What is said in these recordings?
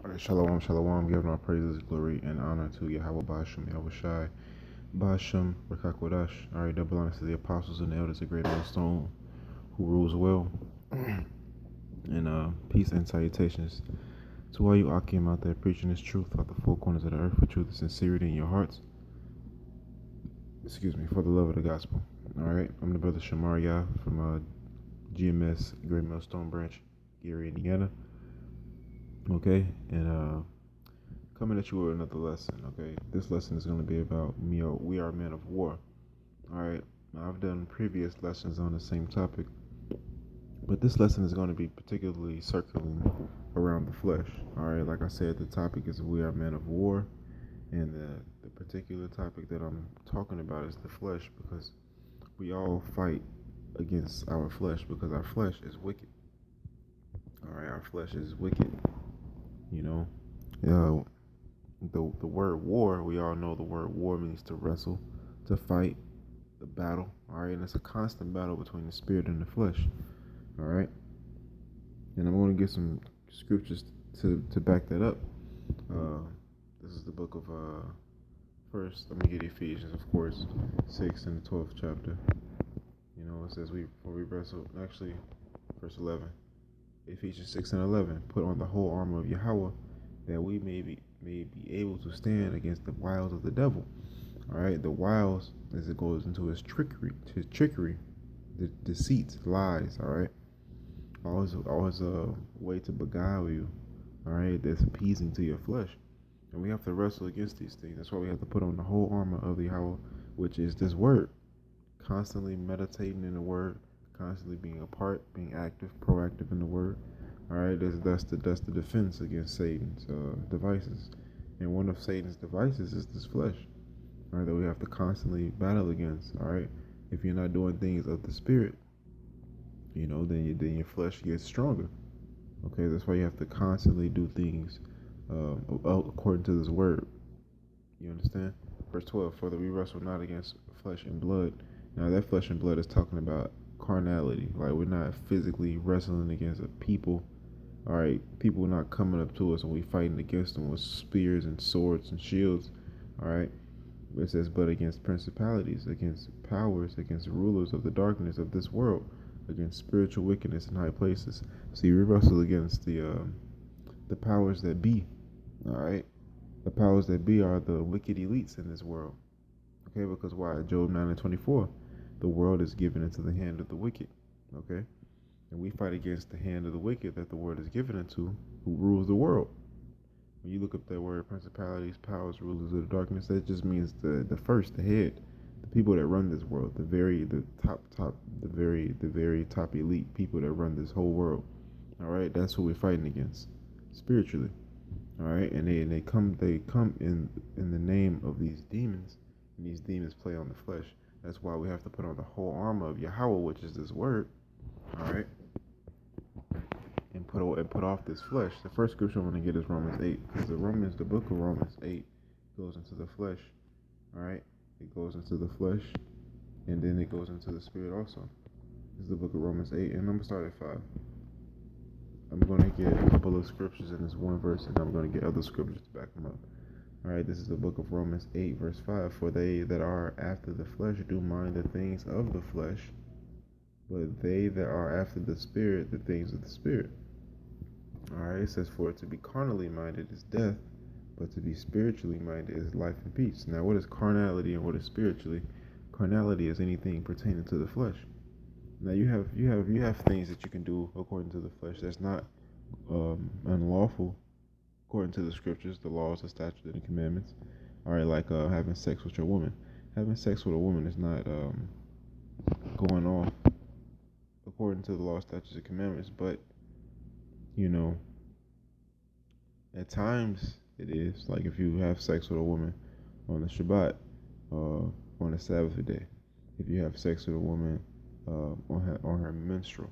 All right, shalom, shalom, giving our praises, glory, and honor to Yahweh Basham, Yahweh Shai, Basham, Rakakwadash. All right, double honor to the apostles and the elders, the great millstone who rules well. And peace and salutations to all you Akim out there preaching this truth out the four corners of the earth for truth and sincerity in your hearts. Excuse me, for the love of the gospel. All right, I'm the brother Shamaria from GMS, Great Millstone Branch, Gary, Indiana. Okay, and coming at you with another lesson. Okay, this lesson is going to be about we are men of war. All right, now I've done previous lessons on the same topic, but this lesson is going to be particularly circling around the flesh. All right, like I said, the topic is we are men of war, and the particular topic that I'm talking about is the flesh, because we all fight against our flesh because our flesh is wicked. All right, our flesh is wicked. You know, the word war, we all know the word war means to wrestle, to fight, the battle. All right, and it's a constant battle between the spirit and the flesh. All right, and I'm going to get some scriptures to back that up. This is the book of first. Let me get Ephesians, of course, 6 and the 12th chapter. You know, it says we wrestle. Actually, verse 11. Ephesians 6 and 11. Put on the whole armor of Yahweh, that we may be able to stand against the wiles of the devil. All right, the wiles, as it goes into his trickery, the deceit, lies. All right, always a way to beguile you. All right, that's appeasing to your flesh, and we have to wrestle against these things. That's why we have to put on the whole armor of the Yahweh, which is this word. Constantly meditating in the word, constantly being apart, being active, proactive in the word. All right, that's the defense against Satan's devices, and one of Satan's devices is this flesh. All right, that we have to constantly battle against. All right, if you're not doing things of the spirit, you know, then your flesh gets stronger. Okay, that's why you have to constantly do things according to this word. You understand? Verse 12, for that we wrestle not against flesh and blood. Now that flesh and blood is talking about carnality. Like, we're not physically wrestling against people. All right, people not coming up to us and we fighting against them with spears and swords and shields. All right, it says, but against principalities, against powers, against rulers of the darkness of this world, against spiritual wickedness in high places. See, we wrestle against the powers that be. All right, the powers that be are the wicked elites in this world. Okay, because why? Job 9 and 24, the world is given into the hand of the wicked. Okay, and we fight against the hand of the wicked that the world is given into, who rules the world. When you look up that word, principalities, powers, rulers of the darkness, that just means the head, the people that run this world, the very top elite people that run this whole world. All right, that's who we're fighting against spiritually. All right, and they come in the name of these demons, and these demons play on the flesh. That's why we have to put on the whole armor of Yahweh, which is this word. All right, and put off this flesh. The first scripture I'm going to get is Romans 8, because the book of Romans 8 goes into the flesh. All right, it goes into the flesh, and then it goes into the spirit also. This is the book of Romans 8, and I'm going to start at 5. I'm going to get a couple of scriptures in this one verse, and I'm going to get other scriptures to back them up. All right, this is the book of Romans 8, verse 5. For they that are after the flesh do mind the things of the flesh, but they that are after the spirit, the things of the spirit. All right, it says, for to be carnally minded is death, but to be spiritually minded is life and peace. Now, what is carnality and what is spiritually? Carnality is anything pertaining to the flesh. Now you have things that you can do according to the flesh that's not unlawful according to the scriptures, the laws, the statutes, and the commandments. All right, like having sex with your woman. Having sex with a woman is not going off according to the law, statutes, and commandments, but you know, at times it is. Like if you have sex with a woman on the Shabbat, on the Sabbath day, if you have sex with a woman on her menstrual,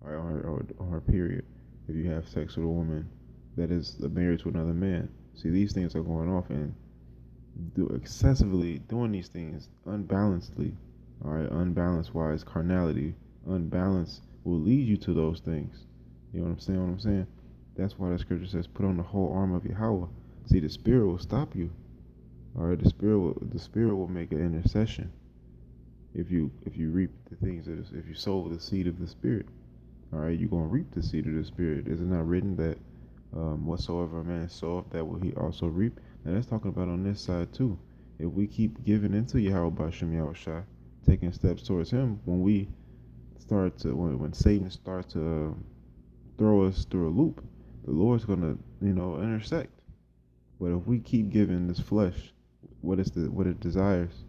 or on her period, if you have sex with a woman that is married to another man. See, these things are going off, and excessively doing these things unbalancedly. All right, unbalanced wise carnality, unbalanced will lead you to those things. You know what I'm saying? That's why the scripture says, "Put on the whole armor of Yahweh." See, the spirit will stop you. All right, the spirit will make an intercession if you reap the things that if you sow the seed of the spirit. All right, you're gonna reap the seed of the spirit. Is it not written that whatsoever a man soweth, that will he also reap? And that's talking about on this side too. If we keep giving into Yahweh Bashem Yahushua, taking steps towards Him, when we start to when Satan starts to throw us through a loop, the Lord's gonna intersect. But if we keep giving this flesh what it desires,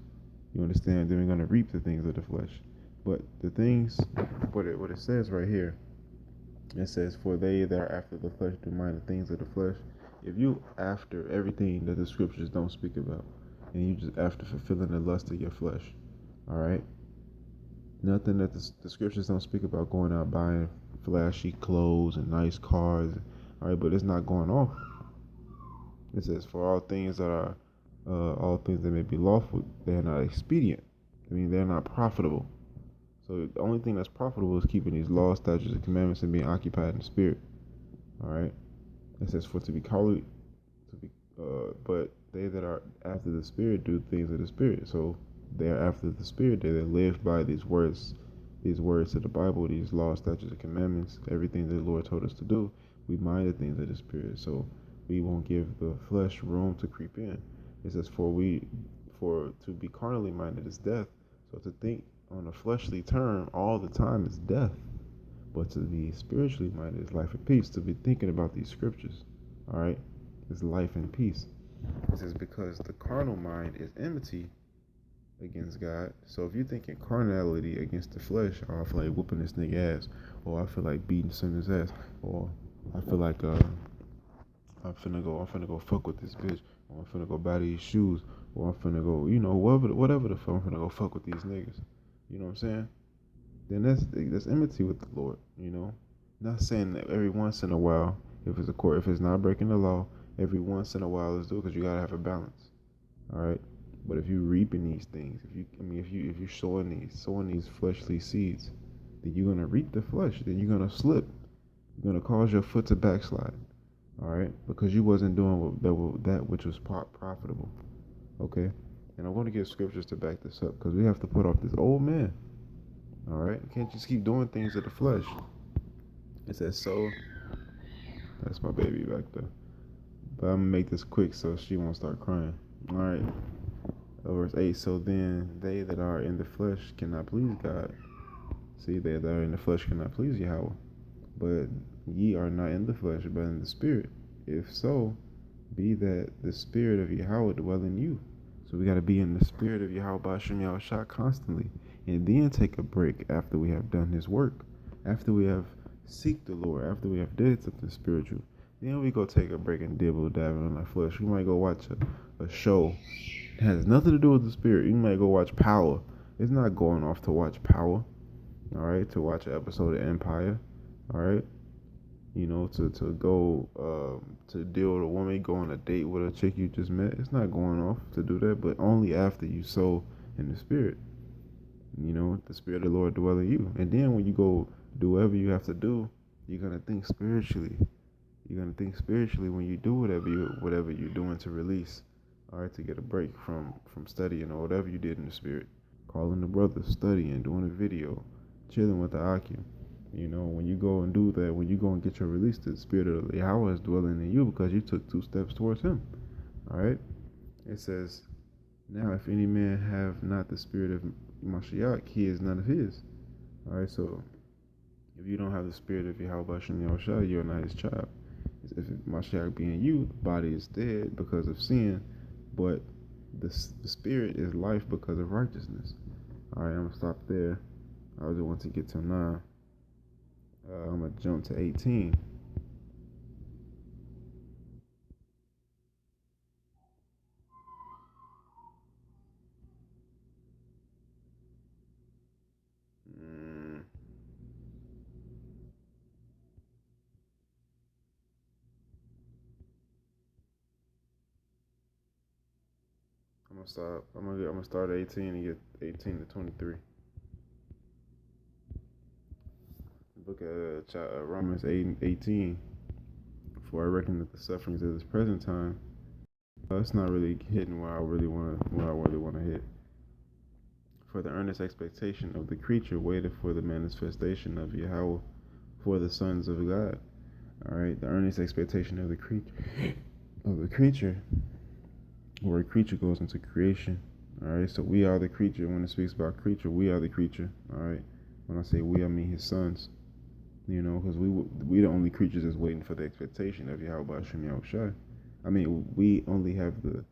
you understand, then we're gonna reap the things of the flesh. But the things, what it says right here, it says, "For they that are after the flesh do mind the things of the flesh." If you after everything that the scriptures don't speak about, and you just after fulfilling the lust of your flesh, all right, nothing that the scriptures don't speak about, going out buying flashy clothes and nice cars, all right, but it's not going off. It says, "For all things that may be lawful, they are not expedient." I mean, they're not profitable. So the only thing that's profitable is keeping these laws, statutes, and commandments and being occupied in the spirit. All right. It says, "For to be called to be, but they that are after the spirit do things of the spirit." So they are after the spirit. They that live by these words of the Bible, these laws, statutes, and commandments, everything that the Lord told us to do. We mind the things of the spirit, so we won't give the flesh room to creep in. It says, for to be carnally minded is death." So to think on a fleshly term all the time is death. But to be spiritually minded is life and peace. To be thinking about these scriptures, all right, is life and peace. It says, "Because the carnal mind is enmity against God." So if you're thinking carnality against the flesh, "Oh, I feel like whooping this nigga ass," or "I feel like beating sinner's ass," or "I feel like I'm finna go fuck with this bitch," or "I'm finna go buy these shoes," or "I'm finna go, whatever the fuck, I'm finna go fuck with these niggas." You know what I'm saying? Then that's enmity with the Lord. Not saying that every once in a while, if it's not breaking the law, every once in a while let's do it, because you gotta have a balance. All right. But if you reaping these things, if you sowing these fleshly seeds, then you're gonna reap the flesh. Then you're gonna slip. You're gonna cause your foot to backslide. All right, because you wasn't doing that which was profitable. Okay. And I'm going to give scriptures to back this up, because we have to put off this old man. All right, you can't just keep doing things of the flesh. It says, "So," that's my baby back there. But I'm gonna make this quick so she won't start crying. All right, verse 8. "So then they that are in the flesh cannot please God." See, they that are in the flesh cannot please Yahweh. "But ye are not in the flesh, but in the spirit. If so, be that the spirit of Yahweh dwell in you." So we got to be in the spirit of Yahweh Bashim Yahushua constantly, and then take a break after we have done His work, after we have seek the Lord, after we have did something spiritual. Then we go take a break and dibble dabbing on our flesh. We might go watch a show. It has nothing to do with the spirit. You might go watch Power. It's not going off to watch Power. All right, to watch an episode of Empire. All right. To go to deal with a woman, go on a date with a chick you just met. It's not going off to do that, but only after you sow in the spirit. The spirit of the Lord dwell in you. And then when you go do whatever you have to do, you're gonna think spiritually. You're gonna think spiritually when you do whatever you're doing to release. All right, to get a break from studying or whatever you did in the spirit. Calling the brothers, studying, doing a video, chilling with the Akim. When you go and do that, when you go and get your release, the spirit of Yahweh is dwelling in you, because you took 2 steps towards Him. All right. It says, "Now if any man have not the spirit of Mashiach, he is none of his." All right. So if you don't have the spirit of Yahweh Bashem Yahushua, you're not His child. If Mashiach be in you, the body is dead because of sin, but the spirit is life because of righteousness. All right. I'm gonna stop there. I just want to get to 9. I'm going to jump to 18. I'm gonna start at 18 and get 18 to 23. Book of Romans 8 and 18. For I reckon that the sufferings of this present time, it's not really hitting where I really want to hit. For the earnest expectation of the creature waited for the manifestation of Yahweh for the sons of God. All right, the earnest expectation of the creature, where a creature goes into creation. All right, so we are the creature. When it speaks about creature, we are the creature. All right, when I say we, I mean his sons. Because we the only creatures that's waiting for the expectation of Yahweh Hashem Yahushai. I mean, we only have the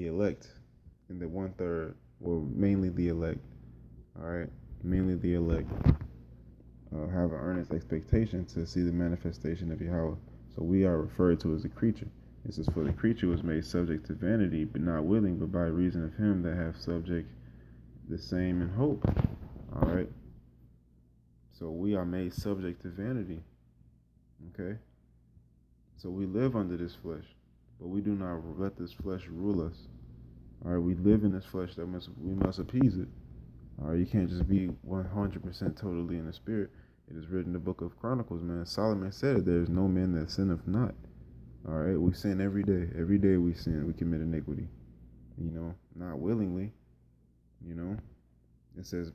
elect and the 1/3, well, mainly the elect. All right, mainly the elect have an earnest expectation to see the manifestation of Yahweh. So we are referred to as the creature. It says, for the creature was made subject to vanity, but not willing, but by reason of him that hath subject the same in hope. All right. So we are made subject to vanity. Okay. So we live under this flesh, but we do not let this flesh rule us. All right. We live in this flesh. We must appease it. All right. You can't just be 100% totally in the spirit. It is written in the book of Chronicles, man. Solomon said, there is no man that sinneth not. All right, we sin every day. Every day we sin. We commit iniquity. Not willingly. It says,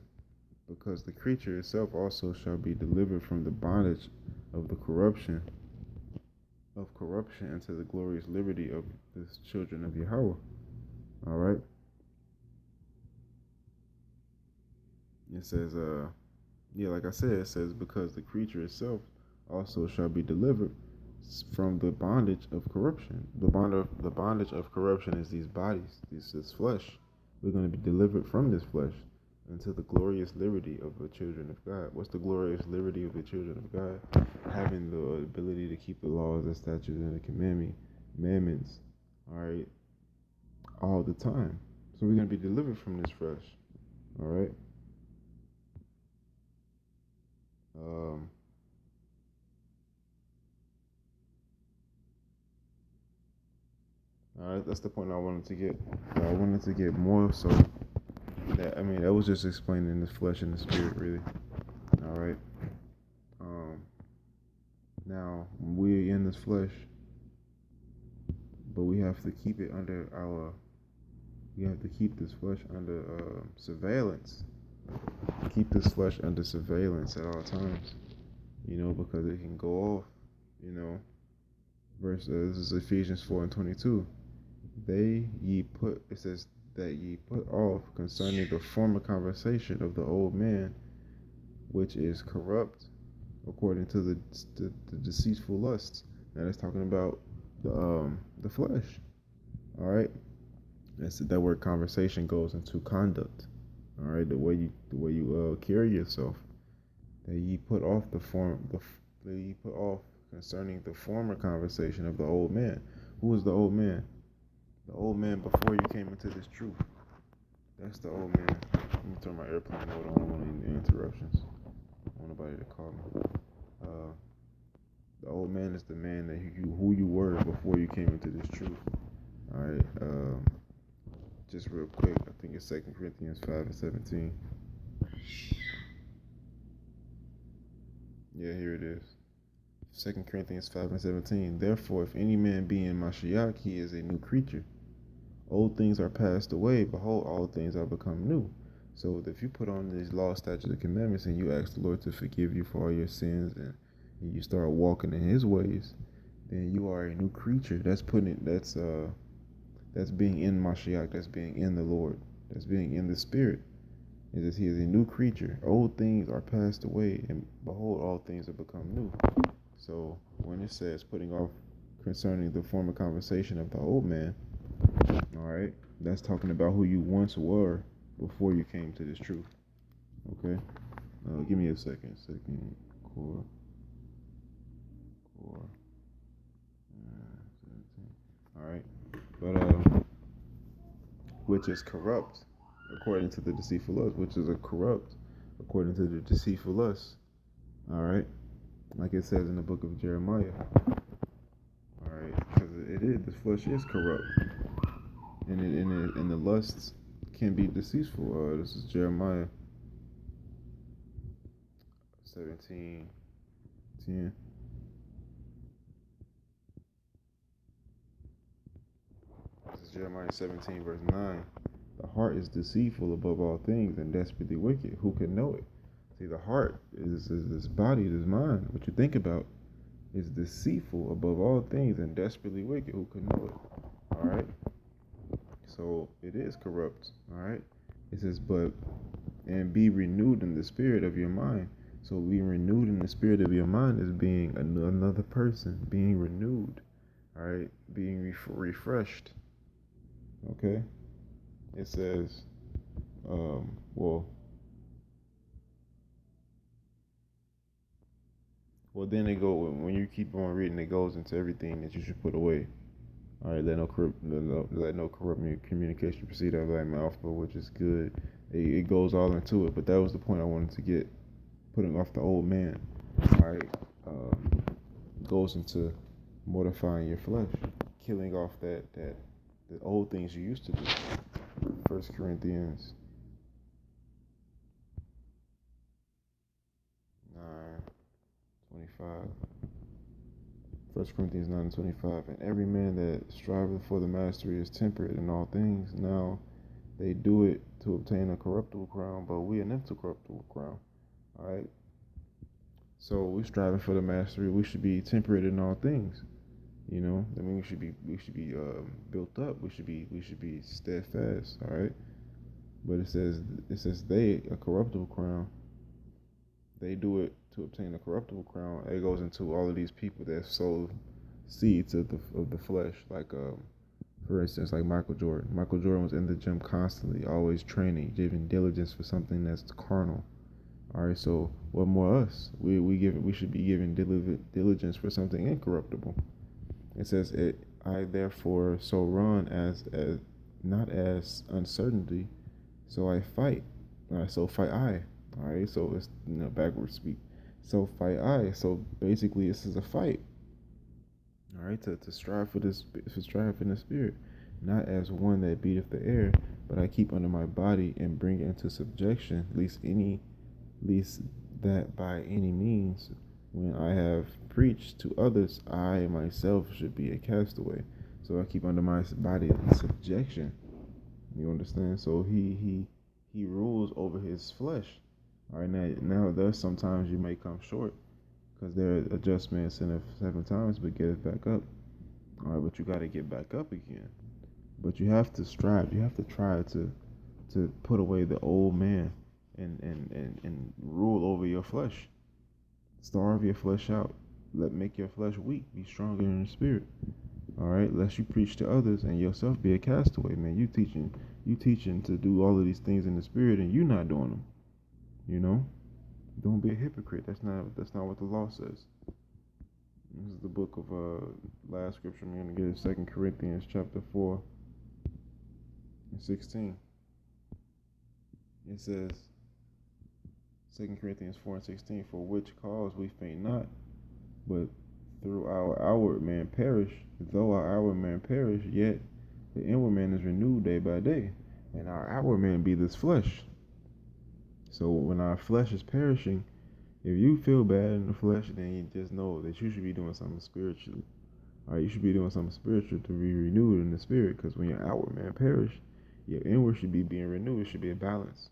because the creature itself also shall be delivered from the bondage of the corruption into the glorious liberty of the children of Yahweh. All right. It says, like I said, it says, because the creature itself also shall be delivered from the bondage of corruption. The bondage of corruption is these bodies, this flesh. We're going to be delivered from this flesh into the glorious liberty of the children of God. What's the glorious liberty of the children of God? Having the ability to keep the laws, the statutes, and the commandments, all right, all the time. So we're going to be delivered from this flesh, all right. All right, that's the point I wanted to get. I wanted to get more so that was just explaining the flesh and the spirit, really. All right. Now we're in this flesh, but we have to keep it under our. We have to keep this flesh under surveillance. Keep this flesh under surveillance at all times. Because it can go off. This is Ephesians 4:22. It says that ye put off concerning the former conversation of the old man, which is corrupt according to the deceitful lusts. Now that's talking about the flesh. All right. That word conversation goes into conduct. All right, the way you carry yourself. That ye put off concerning the former conversation of the old man. Who is the old man? The old man before you came into this truth. That's the old man. Let me turn my airplane mode on. I don't want any interruptions. I don't want nobody to call me. The old man is the man that who you were before you came into this truth. All right. Just real quick, I think it's 2 Corinthians 5:17. Yeah, here it is. 2 Corinthians 5:17. Therefore, if any man be in Mashiach, he is a new creature. Old things are passed away. Behold, all things are become new. So if you put on these law, statutes, and commandments, and you ask the Lord to forgive you for all your sins, and you start walking in His ways, then you are a new creature. That's being in Mashiach. That's being in the Lord. That's being in the Spirit. It says He is a new creature. Old things are passed away, and behold, all things have become new. So when it says putting off concerning the former conversation of the old man, all right, that's talking about who you once were before you came to this truth. Okay, give me a second. Core. All right, but which is corrupt according to the deceitful lust, which is a corrupt according to the deceitful lust. All right, like it says in the book of Jeremiah. All right, because the flesh is corrupt, and the lusts can be deceitful. This is Jeremiah 17:10. Jeremiah 17, verse 9, the heart is deceitful above all things and desperately wicked. Who can know it? See, the heart is this body, this mind. What you think about is deceitful above all things and desperately wicked. Who can know it? All right. So it is corrupt. All right. It says, but and be renewed in the spirit of your mind. So being renewed in the spirit of your mind is being another person, being renewed. All right, being refreshed. Okay. It says, well, then it go when you keep on reading, it goes into everything that you should put away. All right, let no corrupt communication proceed out of thy mouth, but which is good. It goes all into it, but that was the point I wanted to get, putting off the old man. All right, goes into mortifying your flesh, killing off the old things you used to do. 1 Corinthians 9:25. 1 Corinthians 9:25. And every man that striveth for the mastery is temperate in all things. Now they do it to obtain a corruptible crown, but we an incorruptible crown. All right. So we're striving for the mastery. We should be temperate in all things. You know, I mean, we should be built up. We should be steadfast. All right. But it says they a corruptible crown. They do it to obtain a corruptible crown. It goes into all of these people that sow seeds of the flesh, like for instance, like Michael Jordan. Michael Jordan was in the gym constantly, always training, giving diligence for something that's carnal. All right, so what more us? We should be giving diligence for something incorruptible. It says it. I therefore so run as not as uncertainty, so I fight. So fight I. All right, so it's backwards speak. So fight I. So basically, this is a fight. All right, to strive for this, to strive in the spirit, not as one that beateth the air, but I keep under my body and bring it into subjection, least that by any means, when I have preached to others, I myself should be a castaway. So I keep under my body in subjection. You understand? So he rules over his flesh. All right, now there's sometimes you may come short because there are adjustments sinneth 7 times, but get it back up. All right, but you got to get back up again. But you have to strive. You have to try to put away the old man and rule over your flesh. Starve your flesh out. Make your flesh weak. Be stronger in the spirit. All right, lest you preach to others and yourself be a castaway, man. You teaching to do all of these things in the spirit, and you not doing them. You know, don't be a hypocrite. That's not what the law says. This is the book of last scripture I'm gonna get is 2 Corinthians chapter 4:16. It says 2 Corinthians 4:16, for which cause we faint not, but through our outward man perish, though our outward man perish, yet the inward man is renewed day by day, and our outward man be this flesh. So when our flesh is perishing, if you feel bad in the flesh, then you just know that you should be doing something spiritually. All right, you should be doing something spiritual to be renewed in the spirit, because when your outward man perish, your inward should be being renewed. It should be a balance.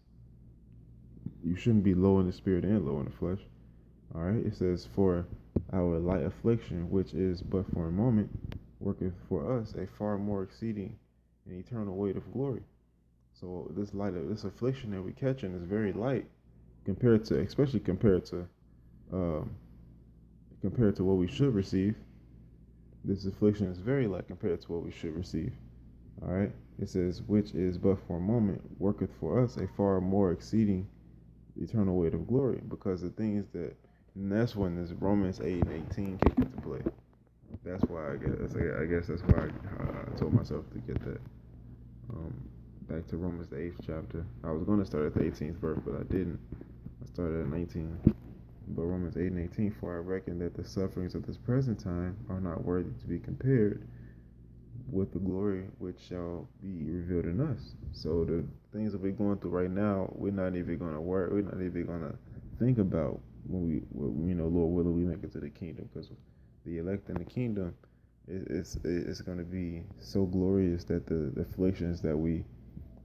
You shouldn't be low in the spirit and low in the flesh. All right, it says, for our light affliction, which is but for a moment, worketh for us a far more exceeding and eternal weight of glory. So this affliction that we catching is very light especially compared to what we should receive. This affliction is very light compared to what we should receive. All right, it says, which is but for a moment, worketh for us a far more exceeding eternal weight of glory. Because the things that, and that's when this Romans 8:18 kick into play. That's why I guess that's why I told myself to get that. Back to Romans the 8th chapter. I was going to start at the 18th verse, but I didn't. I started at 19. But Romans 8:18, for I reckon that the sufferings of this present time are not worthy to be compared with the glory which shall be revealed in us. So the things that we're going through right now, we're not even going to worry. We're not even going to think about when Lord willing, we make it to the kingdom. Because the elect in the kingdom, It's going to be so glorious that the afflictions that we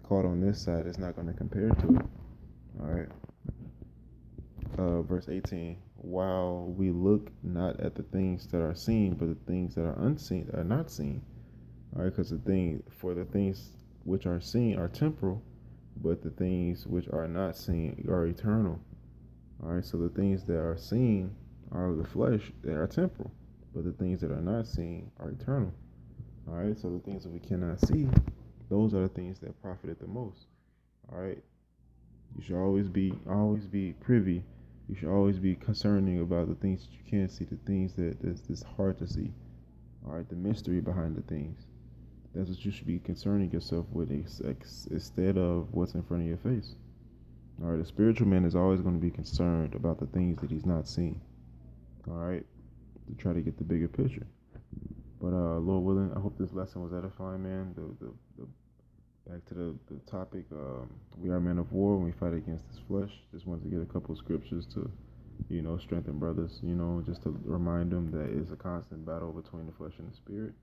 caught on this side is not going to compare to it. All right. Verse 18. While we look not at the things that are seen, but the things that are unseen are not seen. All right, because the things which are seen are temporal, but the things which are not seen are eternal. All right, so the things that are seen are of the flesh, they are temporal, but the things that are not seen are eternal. All right, so the things that we cannot see, those are the things that profited the most. All right, you should always be privy. You should always be concerning about the things that you can't see, the things that's hard to see. All right, the mystery behind the things. That's what you should be concerning yourself with instead of what's in front of your face. All right, a spiritual man is always going to be concerned about the things that he's not seeing. All right, to try to get the bigger picture. But Lord willing, I hope this lesson was edifying, man. The back to the topic. We are men of war when we fight against this flesh. Just wanted to get a couple of scriptures to, strengthen brothers. Just to remind them that it's a constant battle between the flesh and the spirit,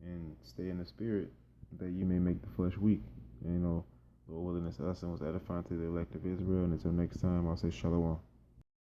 and stay in the spirit that you may make the flesh weak. And, Lord willing, this lesson was edifying to the elect of Israel. And until next time, I'll say shalom.